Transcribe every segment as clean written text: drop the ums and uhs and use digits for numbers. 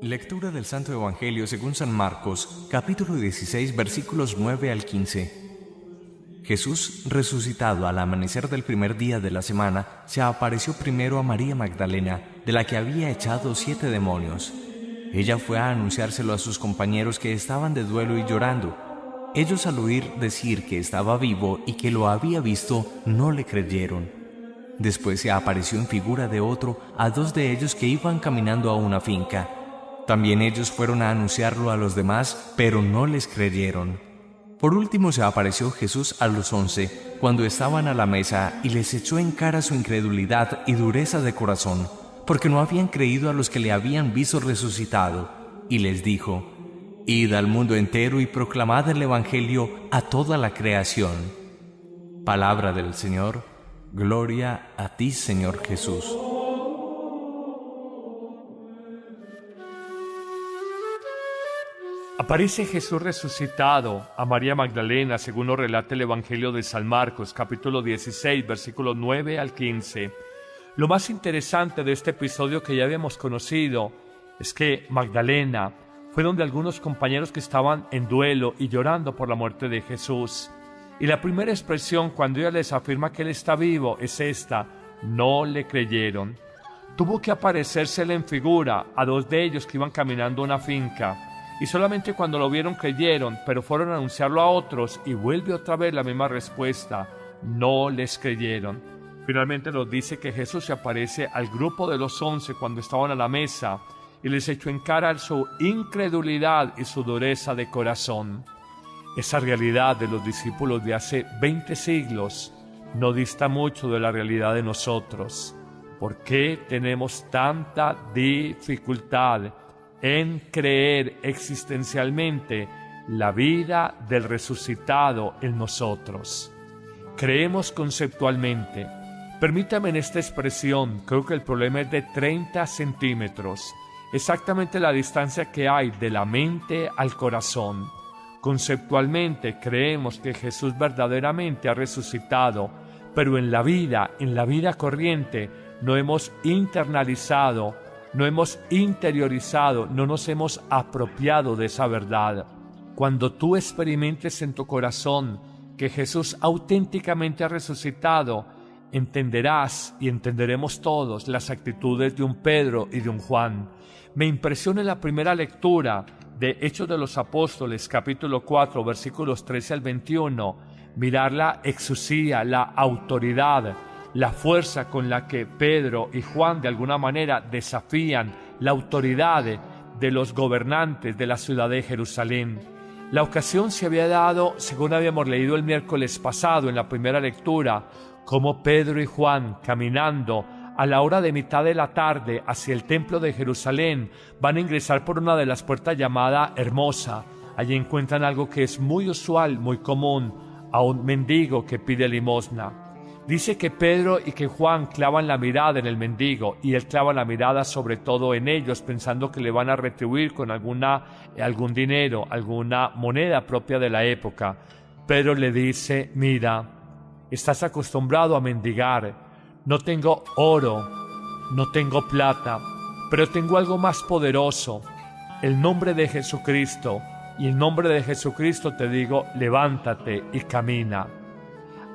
Lectura del Santo Evangelio según San Marcos, capítulo 16, versículos 9 al 15. Jesús, resucitado al amanecer del primer día de la semana, se apareció primero a María Magdalena, de la que había echado 7 demonios. Ella fue a anunciárselo a sus compañeros que estaban de duelo y llorando. Ellos, al oír decir que estaba vivo y que lo había visto, no le creyeron. Después se apareció en figura de otro a 2 de ellos que iban caminando a una finca. También ellos fueron a anunciarlo a los demás, pero no les creyeron. Por último se apareció Jesús a los 11, cuando estaban a la mesa, y les echó en cara su incredulidad y dureza de corazón, porque no habían creído a los que le habían visto resucitado, y les dijo: «Id al mundo entero y proclamad el Evangelio a toda la creación». Palabra del Señor. Gloria a ti, Señor Jesús. Aparece Jesús resucitado a María Magdalena, según lo relata el Evangelio de San Marcos, capítulo 16, versículos 9 al 15. Lo más interesante de este episodio que ya habíamos conocido es que Magdalena fue donde algunos compañeros que estaban en duelo y llorando por la muerte de Jesús. Y la primera expresión cuando ella les afirma que Él está vivo es esta: no le creyeron. Tuvo que aparecérsele en figura a 2 de ellos que iban caminando a una finca. Y solamente cuando lo vieron creyeron, pero fueron a anunciarlo a otros y vuelve otra vez la misma respuesta: no les creyeron. Finalmente nos dice que Jesús se aparece al grupo de los 11 cuando estaban a la mesa y les echó en cara su incredulidad y su dureza de corazón. Esa realidad de los discípulos de hace 20 siglos no dista mucho de la realidad de nosotros. ¿Por qué tenemos tanta dificultad en creer existencialmente la vida del resucitado en nosotros? Creemos conceptualmente. Permítame en esta expresión, creo que el problema es de 30 centímetros, exactamente la distancia que hay de la mente al corazón. Conceptualmente creemos que Jesús verdaderamente ha resucitado, pero en la vida corriente no hemos internalizado, no hemos interiorizado, no nos hemos apropiado de esa verdad. Cuando tú experimentes en tu corazón que Jesús auténticamente ha resucitado, entenderás y entenderemos todos las actitudes de un Pedro y de un Juan. Me impresiona en la primera lectura de Hechos de los Apóstoles, capítulo 4, versículos 13 al 21, mirar la exusía, la autoridad, la fuerza con la que Pedro y Juan de alguna manera desafían la autoridad de los gobernantes de la ciudad de Jerusalén. La ocasión se había dado, según habíamos leído el miércoles pasado en la primera lectura, como Pedro y Juan, caminando a la hora de mitad de la tarde hacia el templo de Jerusalén, van a ingresar por una de las puertas llamada Hermosa. Allí encuentran algo que es muy usual, muy común, a un mendigo que pide limosna. Dice que Pedro y que Juan clavan la mirada en el mendigo, y él clava la mirada sobre todo en ellos, pensando que le van a retribuir con algún dinero, alguna moneda propia de la época. Pedro le dice: mira, estás acostumbrado a mendigar. No tengo oro, no tengo plata, pero tengo algo más poderoso, el nombre de Jesucristo. Y en nombre de Jesucristo te digo: levántate y camina.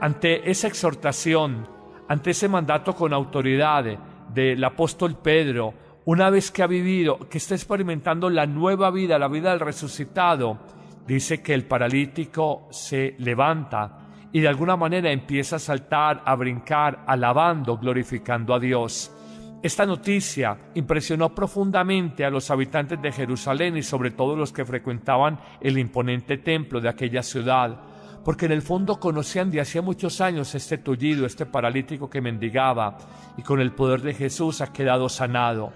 Ante esa exhortación, ante ese mandato con autoridad del apóstol Pedro, una vez que ha vivido, que está experimentando la nueva vida, la vida del resucitado, dice que el paralítico se levanta y de alguna manera empieza a saltar, a brincar, alabando, glorificando a Dios. Esta noticia impresionó profundamente a los habitantes de Jerusalén y sobre todo los que frecuentaban el imponente templo de aquella ciudad, porque en el fondo conocían de hacía muchos años este tullido, este paralítico que mendigaba, y con el poder de Jesús ha quedado sanado.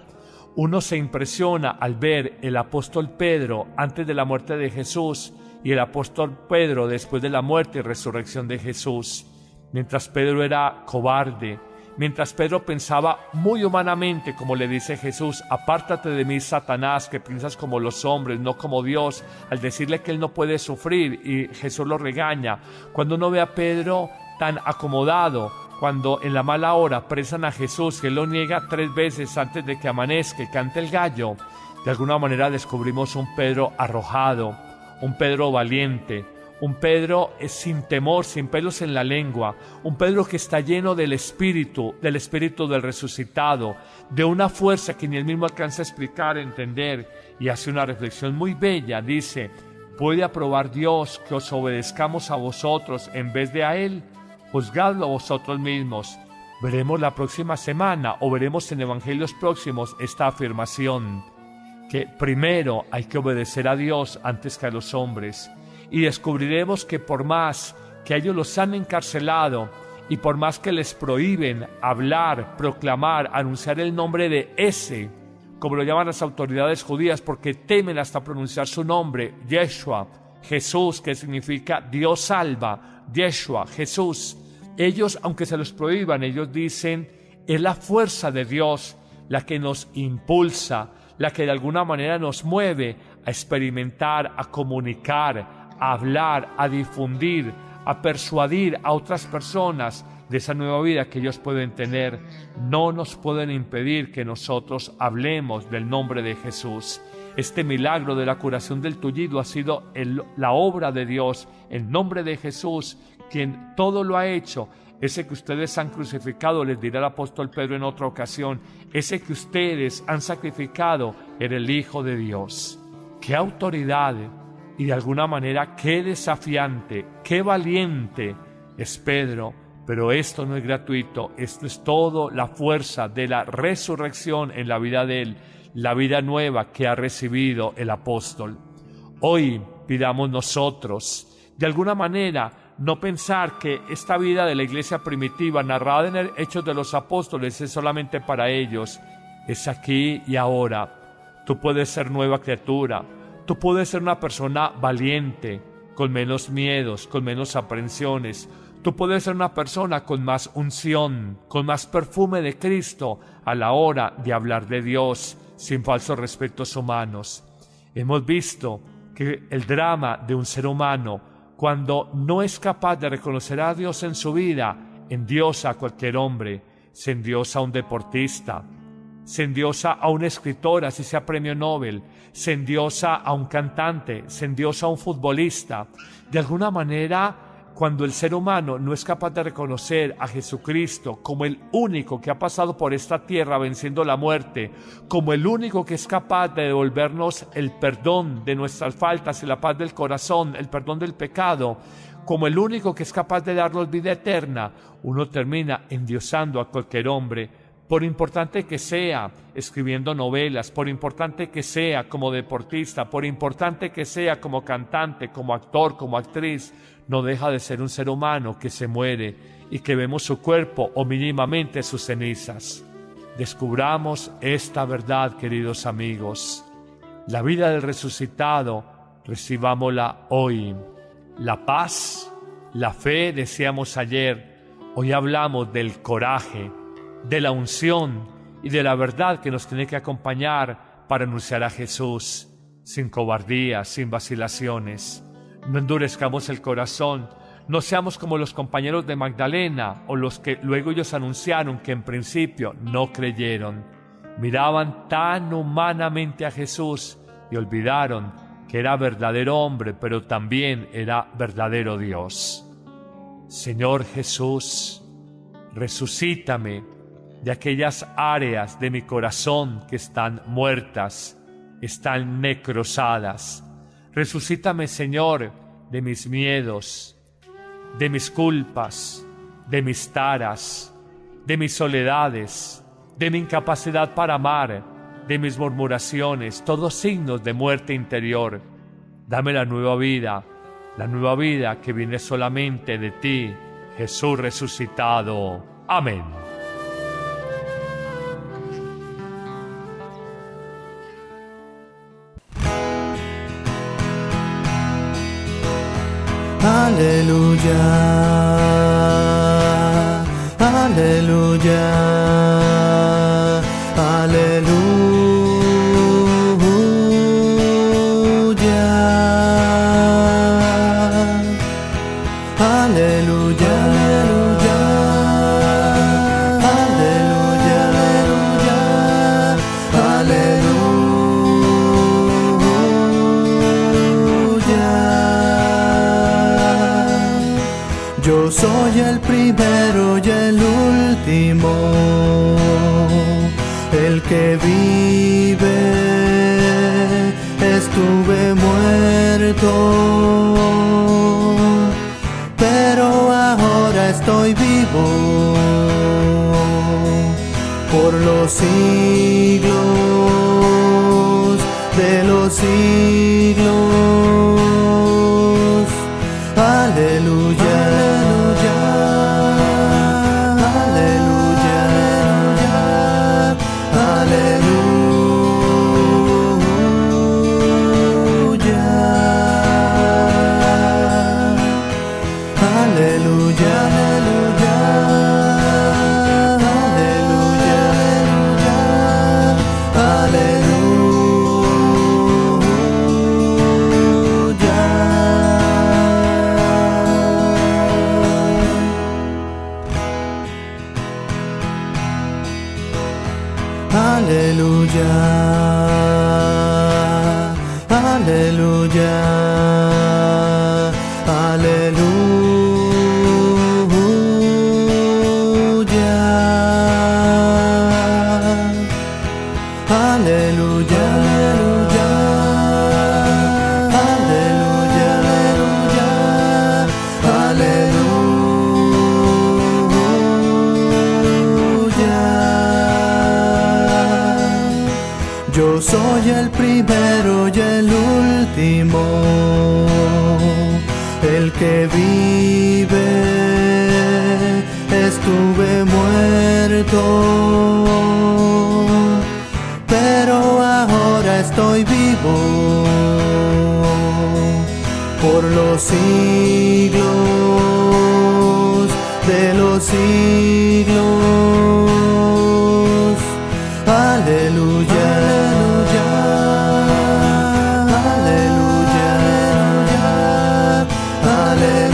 Uno se impresiona al ver el apóstol Pedro antes de la muerte de Jesús y el apóstol Pedro después de la muerte y resurrección de Jesús. Mientras Pedro era cobarde, mientras Pedro pensaba muy humanamente, como le dice Jesús: apártate de mí, Satanás, que piensas como los hombres, no como Dios, al decirle que él no puede sufrir, y Jesús lo regaña. Cuando uno ve a Pedro tan acomodado, cuando en la mala hora presan a Jesús, que él lo niega 3 veces antes de que amanezca y cante el gallo, De alguna manera descubrimos un Pedro arrojado, un Pedro valiente, un Pedro sin temor, sin pelos en la lengua, un Pedro que está lleno del Espíritu del resucitado, de una fuerza que ni él mismo alcanza a explicar, a entender, y hace una reflexión muy bella. Dice: ¿puede aprobar Dios que os obedezcamos a vosotros en vez de a Él? Juzgadlo vosotros mismos. Veremos la próxima semana, o veremos en evangelios próximos, esta afirmación, que primero hay que obedecer a Dios antes que a los hombres. Y descubriremos que por más que ellos los han encarcelado y por más que les prohíben hablar, proclamar, anunciar el nombre de ese, como lo llaman las autoridades judías, porque temen hasta pronunciar su nombre, Yeshua, Jesús, que significa Dios salva, Yeshua, Jesús. Ellos, aunque se los prohíban, ellos dicen: es la fuerza de Dios la que nos impulsa, la que de alguna manera nos mueve a experimentar, a comunicar, a hablar, a difundir, a persuadir a otras personas de esa nueva vida que ellos pueden tener. No nos pueden impedir que nosotros hablemos del nombre de Jesús. Este milagro de la curación del tullido ha sido la obra de Dios, el nombre de Jesús, quien todo lo ha hecho. Ese que ustedes han crucificado, les dirá el apóstol Pedro en otra ocasión, ese que ustedes han sacrificado era el Hijo de Dios. ¡Qué autoridad! Y de alguna manera, qué desafiante, qué valiente es Pedro. Pero esto no es gratuito, esto es todo la fuerza de la resurrección en la vida de él, la vida nueva que ha recibido el apóstol. Hoy pidamos nosotros, de alguna manera, no pensar que esta vida de la iglesia primitiva, narrada en el Hechos de los Apóstoles, es solamente para ellos. Es aquí y ahora. Tú puedes ser nueva criatura. Tú puedes ser una persona valiente, con menos miedos, con menos aprensiones. Tú puedes ser una persona con más unción, con más perfume de Cristo a la hora de hablar de Dios, sin falsos respetos humanos. Hemos visto que el drama de un ser humano, cuando no es capaz de reconocer a Dios en su vida, endiosa a cualquier hombre, se endiosa a un deportista, se endiosa a una escritora, si sea premio Nobel, se endiosa a un cantante, se endiosa a un futbolista. De alguna manera, cuando el ser humano no es capaz de reconocer a Jesucristo como el único que ha pasado por esta tierra venciendo la muerte, como el único que es capaz de devolvernos el perdón de nuestras faltas y la paz del corazón, el perdón del pecado, como el único que es capaz de darnos vida eterna, uno termina endiosando a cualquier hombre, por importante que sea escribiendo novelas, por importante que sea como deportista, por importante que sea como cantante, como actor, como actriz, no deja de ser un ser humano que se muere y que vemos su cuerpo o mínimamente sus cenizas. Descubramos esta verdad, queridos amigos. La vida del resucitado, recibámosla hoy. La paz, la fe, decíamos ayer, hoy hablamos del coraje, de la unción y de la verdad que nos tiene que acompañar para anunciar a Jesús, sin cobardía, sin vacilaciones. No endurezcamos el corazón, no seamos como los compañeros de Magdalena o los que luego ellos anunciaron que en principio no creyeron. Miraban tan humanamente a Jesús y olvidaron que era verdadero hombre, pero también era verdadero Dios. Señor Jesús, resucítame de aquellas áreas de mi corazón que están muertas, están necrosadas. Resucítame, Señor, de mis miedos, de mis culpas, de mis taras, de mis soledades, de mi incapacidad para amar, de mis murmuraciones, todos signos de muerte interior. Dame la nueva vida que viene solamente de ti, Jesús resucitado. Amén. Aleluya, aleluya, aleluya, aleluya, aleluya, aleluya, aleluya. soy el primero y el último, el que vive. Estuve muerto, pero ahora estoy vivo por los siglos de los siglos. Aleluya, aleluya, aleluya, aleluya, aleluya, aleluya, aleluya, aleluya, aleluya. Yo soy el primero y el último, el que vive. Estuve muerto, pero ahora estoy vivo por los siglos de los siglos. Aleluya, aleluya, aleluya, aleluya,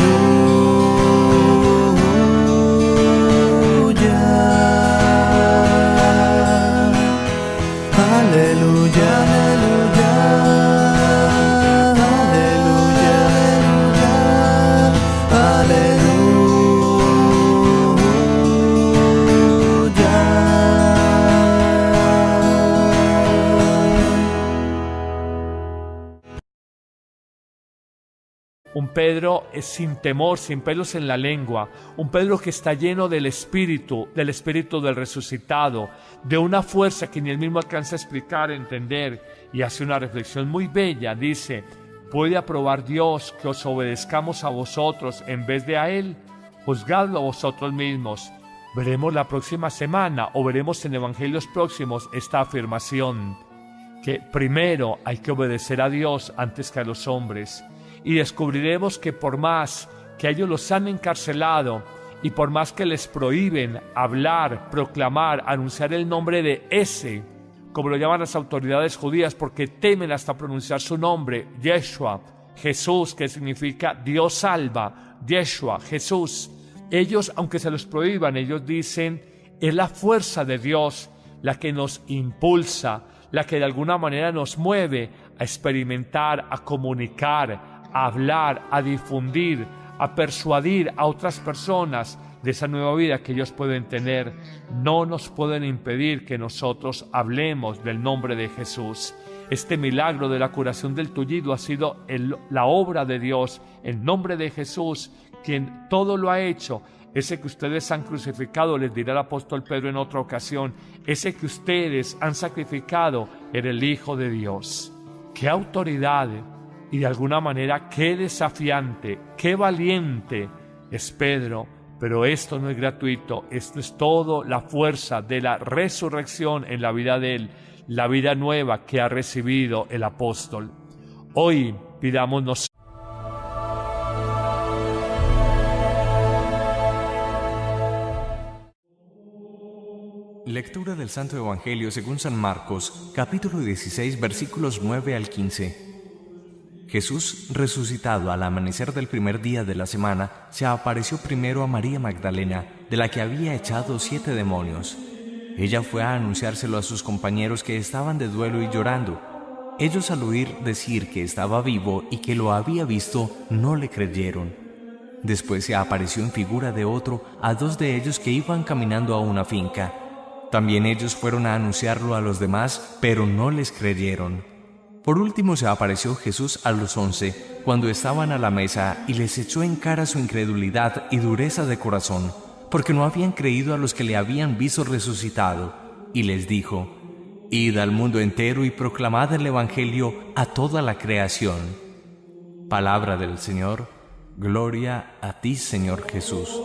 Un Pedro sin temor, sin pelos en la lengua. Un Pedro que está lleno del Espíritu del resucitado, de una fuerza que ni él mismo alcanza a explicar, a entender, y hace una reflexión muy bella. Dice: ¿puede aprobar Dios que os obedezcamos a vosotros en vez de a Él? Juzgadlo vosotros mismos. Veremos la próxima semana, o veremos en evangelios próximos, esta afirmación, que primero hay que obedecer a Dios antes que a los hombres. Y descubriremos que por más que ellos los han encarcelado y por más que les prohíben hablar, proclamar, anunciar el nombre de ese, como lo llaman las autoridades judías, porque temen hasta pronunciar su nombre, Yeshua, Jesús, que significa Dios salva, Yeshua, Jesús. Ellos, aunque se los prohíban, ellos dicen, es la fuerza de Dios la que nos impulsa, la que de alguna manera nos mueve a experimentar, a comunicar, a hablar, a difundir, a persuadir a otras personas de esa nueva vida que ellos pueden tener. No nos pueden impedir que nosotros hablemos del nombre de Jesús. Este milagro de la curación del tullido ha sido la obra de Dios, el nombre de Jesús, quien todo lo ha hecho. Ese que ustedes han crucificado, les dirá el apóstol Pedro en otra ocasión, ese que ustedes han sacrificado era el Hijo de Dios. ¡Qué autoridad! Y de alguna manera, qué desafiante, qué valiente es Pedro. Pero esto no es gratuito, esto es todo la fuerza de la resurrección en la vida de él, la vida nueva que ha recibido el apóstol. Hoy pidámonos. Lectura del Santo Evangelio según San Marcos, capítulo 16, versículos 9 al 15. Jesús, resucitado al amanecer del primer día de la semana, se apareció primero a María Magdalena, de la que había echado 7 demonios. Ella fue a anunciárselo a sus compañeros que estaban de duelo y llorando. Ellos, al oír decir que estaba vivo y que lo había visto, no le creyeron. Después se apareció en figura de otro a 2 de ellos que iban caminando a una finca. También ellos fueron a anunciarlo a los demás, pero no les creyeron. Por último se apareció Jesús a los 11, cuando estaban a la mesa, y les echó en cara su incredulidad y dureza de corazón, porque no habían creído a los que le habían visto resucitado, y les dijo: «Id al mundo entero y proclamad el Evangelio a toda la creación». Palabra del Señor. Gloria a ti, Señor Jesús.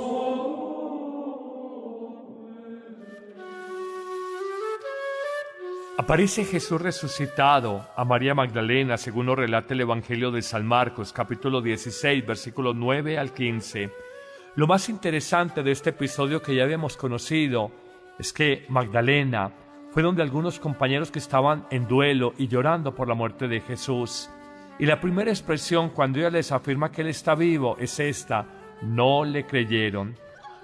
Aparece Jesús resucitado a María Magdalena, según lo relata el Evangelio de San Marcos, capítulo 16, versículos 9 al 15. Lo más interesante de este episodio que ya habíamos conocido es que Magdalena fue donde algunos compañeros que estaban en duelo y llorando por la muerte de Jesús. Y la primera expresión cuando ella les afirma que Él está vivo es esta: no le creyeron.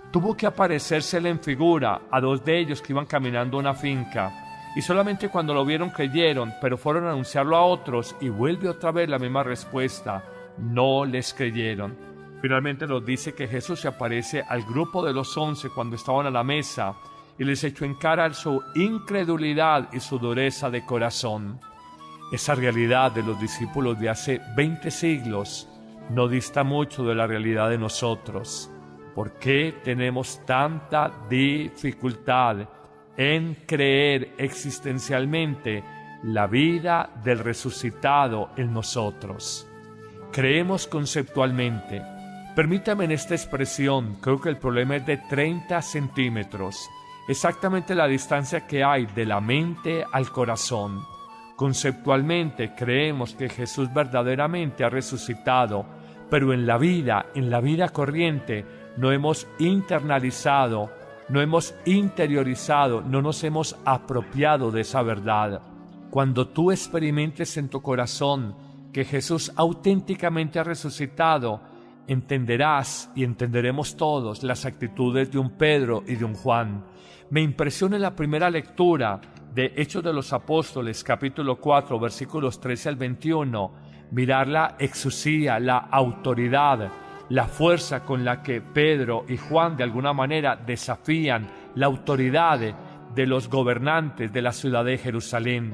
Tuvo que aparecérsele en figura a 2 de ellos que iban caminando a una finca. Y solamente cuando lo vieron creyeron, pero fueron a anunciarlo a otros y vuelve otra vez la misma respuesta: no les creyeron. Finalmente nos dice que Jesús se aparece al grupo de los 11 cuando estaban a la mesa y les echó en cara su incredulidad y su dureza de corazón. Esa realidad de los discípulos de hace 20 siglos no dista mucho de la realidad de nosotros. ¿Por qué tenemos tanta dificultad en creer existencialmente la vida del resucitado en nosotros? Creemos conceptualmente. Permítame en esta expresión, creo que el problema es de 30 centímetros, exactamente la distancia que hay de la mente al corazón. Conceptualmente creemos que Jesús verdaderamente ha resucitado, pero en la vida corriente no hemos internalizado, no hemos interiorizado, no nos hemos apropiado de esa verdad. Cuando tú experimentes en tu corazón que Jesús auténticamente ha resucitado, entenderás y entenderemos todos las actitudes de un Pedro y de un Juan. Me impresiona en la primera lectura de Hechos de los Apóstoles, capítulo 4, versículos 13 al 21, mirar la exusía, la autoridad, la fuerza con la que Pedro y Juan de alguna manera desafían la autoridad de los gobernantes de la ciudad de Jerusalén.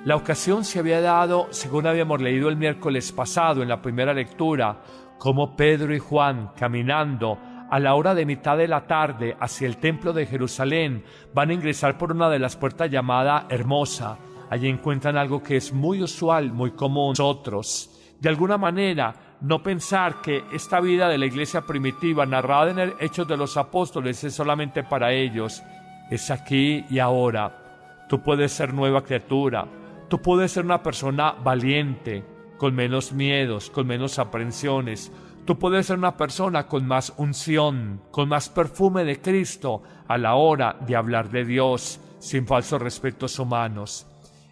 La ocasión se había dado, según habíamos leído el miércoles pasado en la primera lectura, como Pedro y Juan, caminando a la hora de mitad de la tarde hacia el templo de Jerusalén, van a ingresar por una de las puertas llamada Hermosa. Allí encuentran algo que es muy usual, muy común nosotros. De alguna manera, no pensar que esta vida de la iglesia primitiva narrada en el Hechos de los Apóstoles es solamente para ellos. Es aquí y ahora. Tú puedes ser nueva criatura. Tú puedes ser una persona valiente, con menos miedos, con menos aprensiones. Tú puedes ser una persona con más unción, con más perfume de Cristo a la hora de hablar de Dios, sin falsos respetos humanos.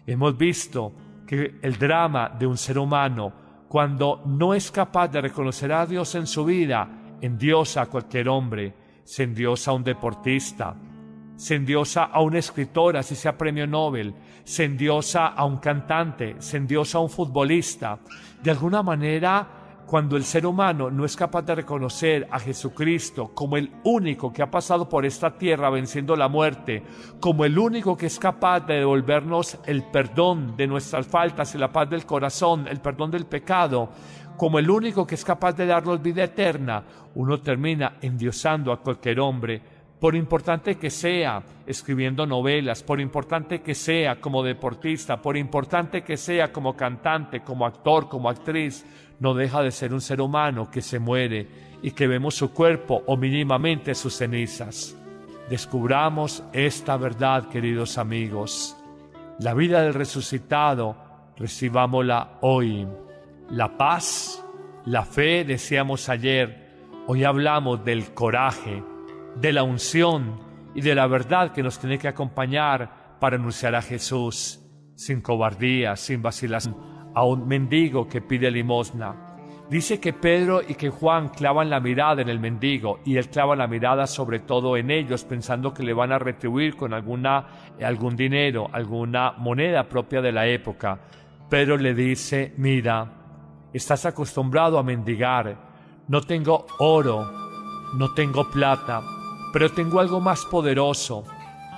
Hemos visto que el drama de un ser humano, cuando no es capaz de reconocer a Dios en su vida, endiosa a cualquier hombre, se endiosa a un deportista, se endiosa a un escritor, así sea premio Nobel, se endiosa a un cantante, se endiosa a un futbolista. De alguna manera, cuando el ser humano no es capaz de reconocer a Jesucristo como el único que ha pasado por esta tierra venciendo la muerte, como el único que es capaz de devolvernos el perdón de nuestras faltas y la paz del corazón, el perdón del pecado, como el único que es capaz de darnos vida eterna, uno termina endiosando a cualquier hombre, por importante que sea escribiendo novelas, por importante que sea como deportista, por importante que sea como cantante, como actor, como actriz, no deja de ser un ser humano que se muere y que vemos su cuerpo o mínimamente sus cenizas. Descubramos esta verdad, queridos amigos. La vida del resucitado, recibámosla hoy. La paz, la fe, decíamos ayer, hoy hablamos del coraje, de la unción y de la verdad que nos tiene que acompañar para anunciar a Jesús, sin cobardía, sin vacilación, a un mendigo que pide limosna. Dice que Pedro y que Juan clavan la mirada en el mendigo y él clava la mirada sobre todo en ellos, pensando que le van a retribuir con algún dinero, alguna moneda propia de la época. Pedro le dice: mira, estás acostumbrado a mendigar, no tengo oro, no tengo plata, pero tengo algo más poderoso,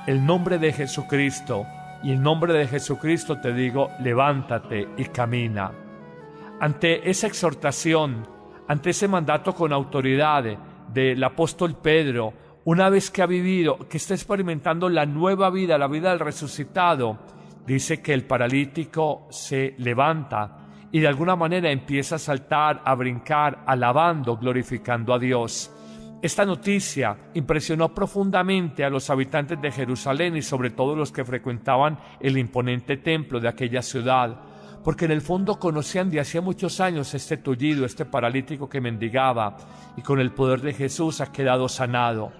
el nombre de Jesucristo. Y en nombre de Jesucristo te digo, levántate y camina. Ante esa exhortación, ante ese mandato con autoridad del apóstol Pedro, una vez que ha vivido, que está experimentando la nueva vida, la vida del resucitado, dice que el paralítico se levanta y de alguna manera empieza a saltar, a brincar, alabando, glorificando a Dios. Esta noticia impresionó profundamente a los habitantes de Jerusalén y sobre todo los que frecuentaban el imponente templo de aquella ciudad, porque en el fondo conocían de hacía muchos años este tullido, este paralítico que mendigaba, y con el poder de Jesús ha quedado sanado.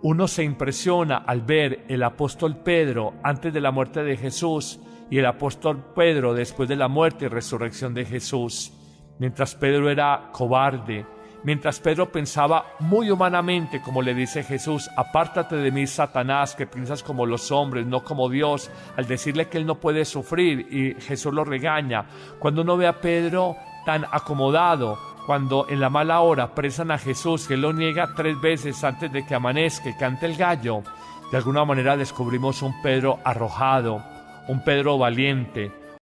Uno se impresiona al ver el apóstol Pedro antes de la muerte de Jesús y el apóstol Pedro después de la muerte y resurrección de Jesús. Mientras Pedro era cobarde, mientras Pedro pensaba muy humanamente, como le dice Jesús, apártate de mí, Satanás, que piensas como los hombres, no como Dios, al decirle que él no puede sufrir y Jesús lo regaña. Cuando uno ve a Pedro tan acomodado, cuando en la mala hora presan a Jesús, que él lo niega 3 veces antes de que amanezca y cante el gallo, de alguna manera descubrimos un Pedro arrojado, un Pedro valiente,